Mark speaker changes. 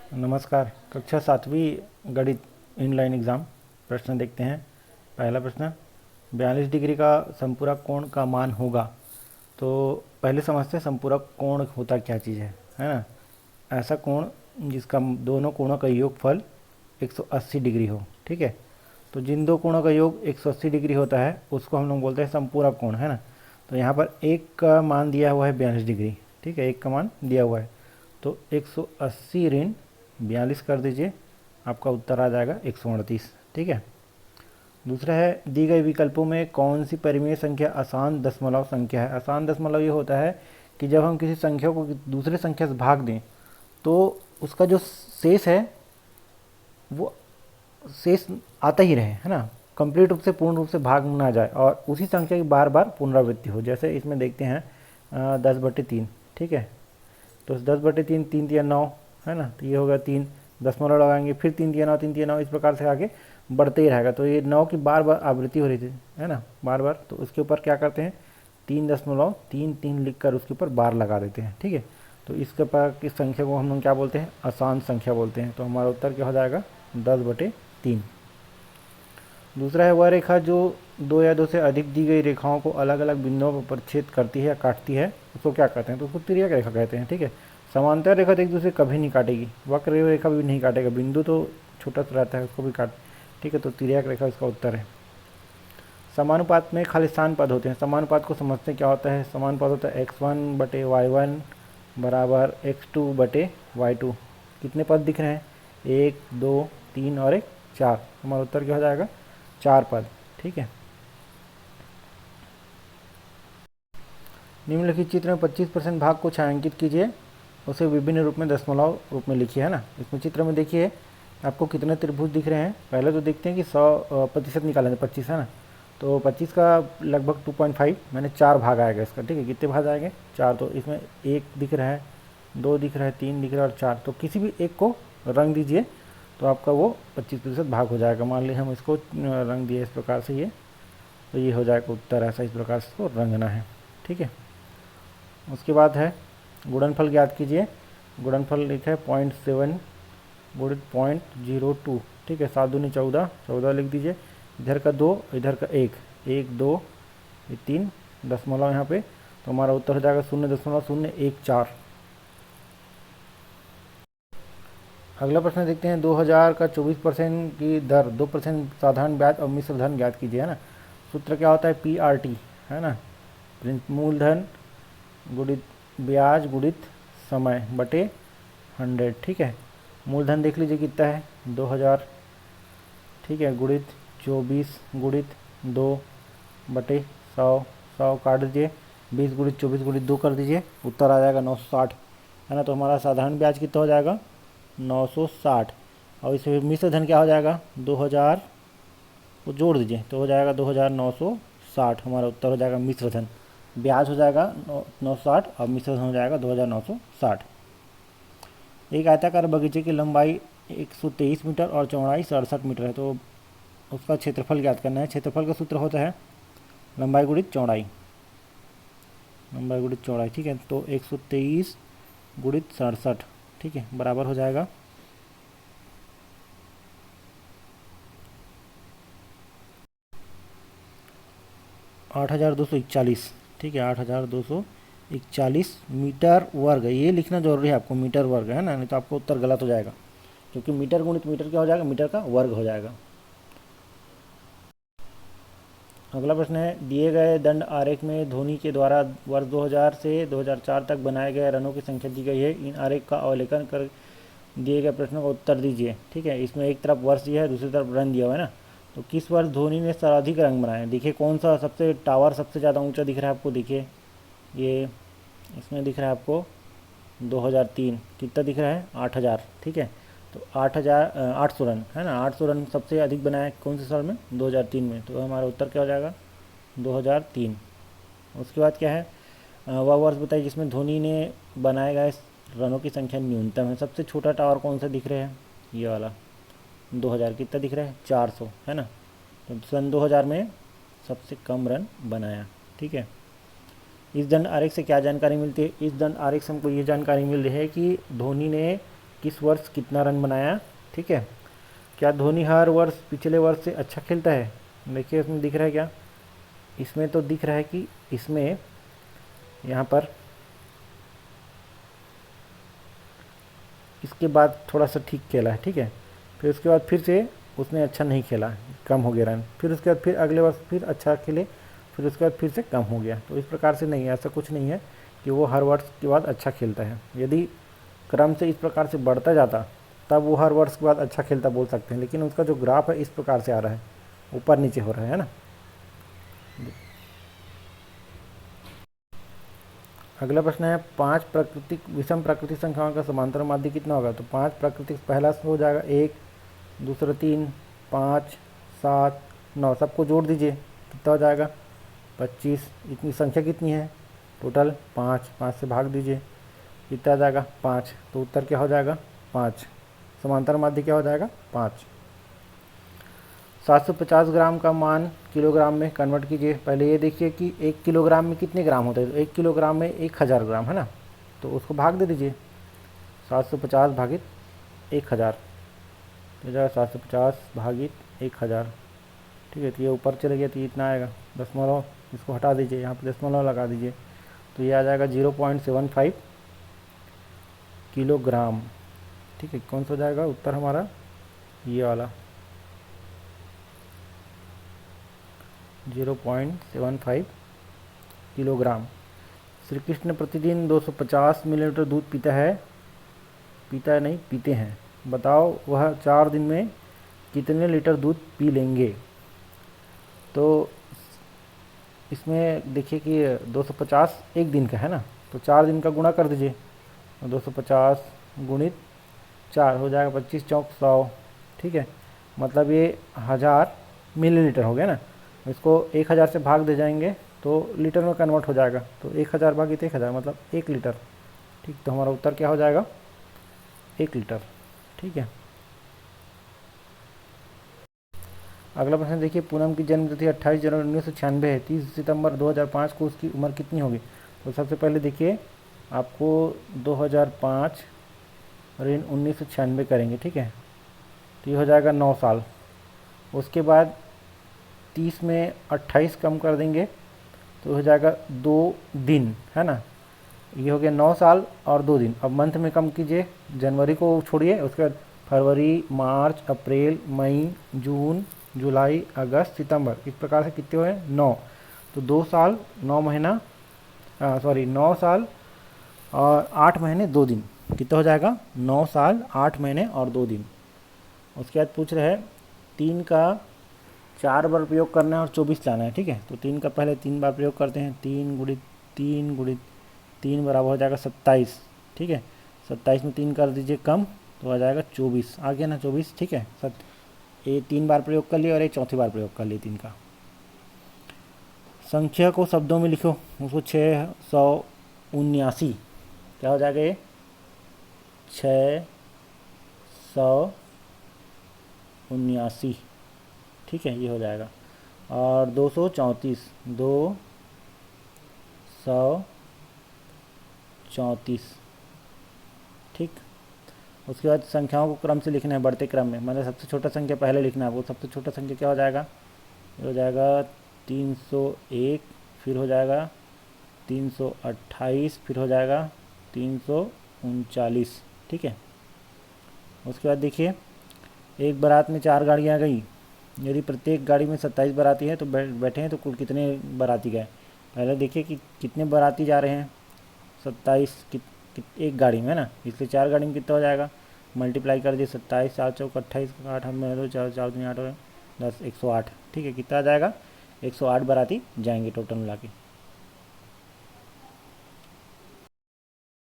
Speaker 1: नमस्कार। कक्षा 7वीं गणित इनलाइन एग्ज़ाम प्रश्न देखते हैं। पहला प्रश्न, 42 डिग्री का संपूरक कोण का मान होगा। तो पहले समझते हैं संपूरक कोण होता क्या चीज़ है ना। ऐसा कोण जिसका दोनों कोणों का योगफल 180 डिग्री हो। ठीक है, तो जिन दो कोणों का योग 180 डिग्री होता है उसको हम लोग बोलते हैं संपूरक कोण, है ना। तो यहाँ पर एक का मान दिया हुआ है 42 डिग्री। ठीक है, एक का मान दिया हुआ है, तो 180 ऋण 42 कर दीजिए, आपका उत्तर आ जाएगा 138। ठीक है। दूसरा है, दी गई विकल्पों में कौन सी परिमेय संख्या आसान दशमलव संख्या है। आसान दशमलव ये होता है कि जब हम किसी संख्या को दूसरे संख्या से भाग दें तो उसका जो शेष है वो शेष आता ही रहे, है ना। कंप्लीट रूप से पूर्ण रूप से भाग ना जाए और उसी संख्या की बार बार पुनरावृत्ति हो। जैसे इसमें देखते हैं 10/3। ठीक है, तो 10/3 3 तिया 9, है ना। तो ये होगा 3, दशमलव लगाएंगे, फिर 3 तिया 9, 3 तिया 9, इस प्रकार से आगे बढ़ते ही रहेगा। तो ये 9 की बार बार आवृत्ति हो रही थी, है ना, बार बार। तो उसके ऊपर क्या करते हैं, 3.33 लिख कर उसके ऊपर बार लगा देते हैं। ठीक है, तो इसके पर इस संख्या को हम लोग क्या बोलते हैं, आसान संख्या बोलते हैं। तो हमारा उत्तर क्या हो जाएगा, 10/3। दूसरा है, वह रेखा जो दो या दो से अधिक दी गई रेखाओं को अलग अलग बिंदुओं पर छेद करती है या काटती है, उसको क्या कहते हैं, तो उसको तिर्यक रेखा कहते हैं। ठीक है, समांतर रेखा तो एक दूसरे कभी नहीं काटेगी, वक्र रेखा भी नहीं काटेगा, बिंदु तो छोटा सा रहता है उसको भी काट। ठीक है, तो तिर्यक रेखा इसका उत्तर है। समानुपात में खालिस्तान पद होते हैं। समानुपात को समझते क्या होता है। समानुपात होता है x1/y1 बराबर x2/y2। कितने पद दिख रहे हैं, 1 2 3 और 1 4। हमारा उत्तर क्या हो जाएगा, 4 पद। ठीक है। निम्नलिखित चित्र में 25% भाग को छायांकित कीजिए, उसे विभिन्न रूप में दशमलव रूप में लिखिए, है ना। इसमें चित्र में देखिए आपको कितने त्रिभुज दिख रहे हैं। पहले तो देखते हैं कि 100% निकालेंगे, 25 है ना। तो 25 का लगभग 2.5 मैंने 4 भाग आएगा इसका। ठीक है, कितने भाग आएंगे, 4। तो इसमें 1 दिख रहा है, 2 दिख रहा है, 3 दिख रहा है और 4। तो किसी भी एक को रंग दीजिए तो आपका वो 25% भाग हो जाएगा। मान लीजिए हम इसको रंग दिए इस प्रकार से, ये तो ये हो जाएगा उत्तर। ऐसा इस प्रकार से इसको रंगना है। ठीक है। उसके बाद है गुणनफल ज्ञात कीजिए। गुणनफल लिखा है 0.7 गुणित 0.02। ठीक है, 7 दूनी 14, 14 लिख दीजिए। इधर का 2, इधर का 1, 1 2 ये 3 दशमलव यहाँ पे, तो हमारा उत्तर हो जाएगा 0.014। अगला प्रश्न देखते हैं, 2000 का 24% की दर 2% साधारण ब्याज और मिश्र धन ज्ञात कीजिए, है ना। सूत्र क्या होता है, PRT, है ना। मूलधन गुणित ब्याज गुणित समय बटे 100। ठीक है, मूलधन देख लीजिए कितना है, 2000। ठीक है, गुणित 24 गुणित 2 बटे 100, 100 काट दीजिए, 20 गुणित 24 गुणित 2 कर दीजिए, उत्तर आ जाएगा 960, है ना। तो हमारा साधारण ब्याज कितना हो जाएगा, 960। और इसमें मिश्र धन क्या हो जाएगा, 2000 को जोड़ दीजिए तो हो जाएगा 2960। हमारा उत्तर हो जाएगा मिश्र धन। ब्याज हो जाएगा 960 और मिश्र धन हो जाएगा 2960। एक आयताकार बगीचे की लंबाई 123 मीटर और चौड़ाई 67 मीटर है। तो उसका क्षेत्रफल ज्ञात करना है। क्षेत्रफल का सूत्र होता है लंबाई गुणित चौड़ाई, लंबाई गुणित चौड़ाई। ठीक है, तो 123 गुणित 67, ठीक है, बराबर हो जाएगा 8241। ठीक है, 8241 मीटर वर्ग। ये लिखना जरूरी है आपको, मीटर वर्ग, है ना, नहीं तो आपको उत्तर गलत हो जाएगा, क्योंकि मीटर गुणित मीटर क्या हो जाएगा, मीटर का वर्ग हो जाएगा। अगला प्रश्न है, दिए गए दंड आरेख में धोनी के द्वारा वर्ष 2000 से 2004 तक बनाए गए रनों की संख्या दी गई है। इन आरेख का अवलोकन कर दिए गए प्रश्नों का उत्तर दीजिए। ठीक है, इसमें एक तरफ वर्ष दिया है, दूसरी तरफ रन दिया हुआ है ना। तो किस वर्ष धोनी ने सर्वाधिक रन बनाए, देखिए कौन सा सबसे टावर सबसे ज़्यादा ऊंचा दिख रहा है आपको, देखिए ये इसमें दिख रहा है आपको 2003। कितना दिख रहा है, 8000। ठीक है, तो 800 रन, है ना। 800 रन सबसे अधिक बनाया कौन से साल में, 2003 में। तो हमारा उत्तर क्या हो जाएगा, 2003। उसके बाद क्या है, वह वर्ष बताइए जिसमें धोनी ने बनाए गए रनों की संख्या न्यूनतम है। सबसे छोटा टावर कौन सा दिख रहा है, ये वाला 2000। कितना दिख रहा है, 400, है ना। तो सन 2000 में सबसे कम रन बनाया। ठीक है, इस दंड आरेख से क्या जानकारी मिलती है, इस दंड आरेख से हमको ये जानकारी मिल रही है कि धोनी ने किस वर्ष कितना रन बनाया, ठीक है। क्या धोनी हर वर्ष पिछले वर्ष से अच्छा खेलता है? देखिए इसमें दिख रहा है क्या, इसमें तो दिख रहा है कि इसमें यहाँ पर इसके बाद थोड़ा सा ठीक खेला है, ठीक है। फिर उसके बाद फिर से उसने अच्छा नहीं खेला, कम हो गया रन। फिर उसके बाद फिर अगले वर्ष फिर अच्छा खेले, फिर उसके बाद फिर से कम हो गया। तो इस प्रकार से नहीं है, ऐसा कुछ नहीं है कि वो हर वर्ष के बाद अच्छा खेलता है। यदि क्रम से इस प्रकार से बढ़ता जाता तब वो हर वर्ष के बाद अच्छा खेलता बोल सकते हैं, लेकिन उसका जो ग्राफ है इस प्रकार से आ रहा है, ऊपर नीचे हो रहा है ना। अगला प्रश्न है 5 प्राकृतिक विषम प्राकृतिक संख्याओं का समांतर माध्य कितना होगा? तो 5 प्राकृतिक, पहला हो जाएगा 1, दूसरा 3, 5, 7, 9, सबको जोड़ दीजिए, कितना हो जाएगा? 25। इतनी संख्या कितनी है टोटल? 5, 5 से भाग दीजिए, कितना आ जाएगा? 5। तो उत्तर क्या हो जाएगा? 5। समांतर माध्य क्या हो जाएगा? 5। 750 ग्राम का मान किलोग्राम में कन्वर्ट कीजिए। पहले ये देखिए कि 1 किलोग्राम में कितने ग्राम होते हैं। तो 1 किलोग्राम में 1000 ग्राम है ना, तो उसको भाग दे दीजिए, 750 भागित 1000 तो जाएगा 750 भागित 1000, ठीक है। तो ये ऊपर चले गया तो इतना आएगा, दशमलव इसको हटा दीजिए, यहाँ पर दशमलव लगा दीजिए, तो ये आ जाएगा 0.75 किलोग्राम, ठीक है। कौन सा हो जाएगा उत्तर हमारा? ये वाला 0.75 किलोग्राम। श्री कृष्ण प्रतिदिन 250 मिलीलीटर दूध पीता है, पीते हैं। बताओ वह 4 दिन में कितने लीटर दूध पी लेंगे? तो इसमें देखिए कि 250 एक दिन का है ना, तो 4 दिन का गुणा कर दीजिए, 250 गुणित 4 हो जाएगा 25 चौक 100, ठीक है। मतलब ये 1000 मिलीलीटर हो गया ना। इसको 1000 से भाग दे जाएंगे तो लीटर में कन्वर्ट हो जाएगा, तो 1000 भागित 1000 मतलब 1 लीटर, ठीक। तो हमारा उत्तर क्या हो जाएगा? 1 लीटर, ठीक है। अगला प्रश्न देखिए, पूनम की जन्म तिथि 28 जनवरी 1996 है, 30 सितंबर 2005 को उसकी उम्र कितनी होगी? तो सबसे पहले देखिए आपको 2005 ऋण 1996 करेंगे, ठीक है। तो ये हो जाएगा 9 साल। उसके बाद 30 में 28 कम कर देंगे तो हो जाएगा 2 दिन, है ना। ये हो गया 9 साल और 2 दिन। अब मंथ में कम कीजिए, जनवरी को छोड़िए, उसके बाद फरवरी, मार्च, अप्रैल, मई, जून, जुलाई, अगस्त, सितंबर, इस प्रकार से कितने हुए? 9। तो 2 साल 9 महीना 9 साल और 8 महीने 2 दिन, कितना हो जाएगा? 9 साल 8 महीने और 2 दिन। उसके बाद पूछ रहे हैं 3 का 4 बार प्रयोग करना है और 24 लाना है, ठीक है। तो 3 का पहले 3 बार प्रयोग करते हैं, 3 गुणित 3 गुणित 3 बराबर हो जाएगा 27, ठीक है। 27 में 3 कर दीजिए कम तो आ जाएगा 24, आ गया ना 24, ठीक है। ये 3 बार प्रयोग कर लिए और एक चौथी बार प्रयोग कर लिए 3 का। संख्या को शब्दों में लिखो, उसको 679, क्या हो जाएगा? ये 679, ठीक है, ये हो जाएगा। और 234, 234, ठीक। उसके बाद संख्याओं को क्रम से लिखना है, बढ़ते क्रम में, मतलब सबसे छोटा संख्या पहले लिखना है। वो सबसे छोटा संख्या क्या हो जाएगा? ये हो जाएगा 301, फिर हो जाएगा 328, फिर हो जाएगा 339, ठीक है। उसके बाद देखिए एक बारात में 4 गाड़ियाँ आ गई, यदि प्रत्येक गाड़ी में 27 बाराती हैं तो बैठे हैं तो कुल कितने बाराती गए? पहले देखिए कि कितने बाराती जा रहे हैं, 27 एक गाड़ी में है ना, इसलिए 4 गाड़ी में कितना हो जाएगा? मल्टीप्लाई कर दिए, 27 4 चौक 28, 8 में 4 4 8 10 108, ठीक है। कितना आ जाएगा? 108 बाराती जाएंगे टोटल मिला के।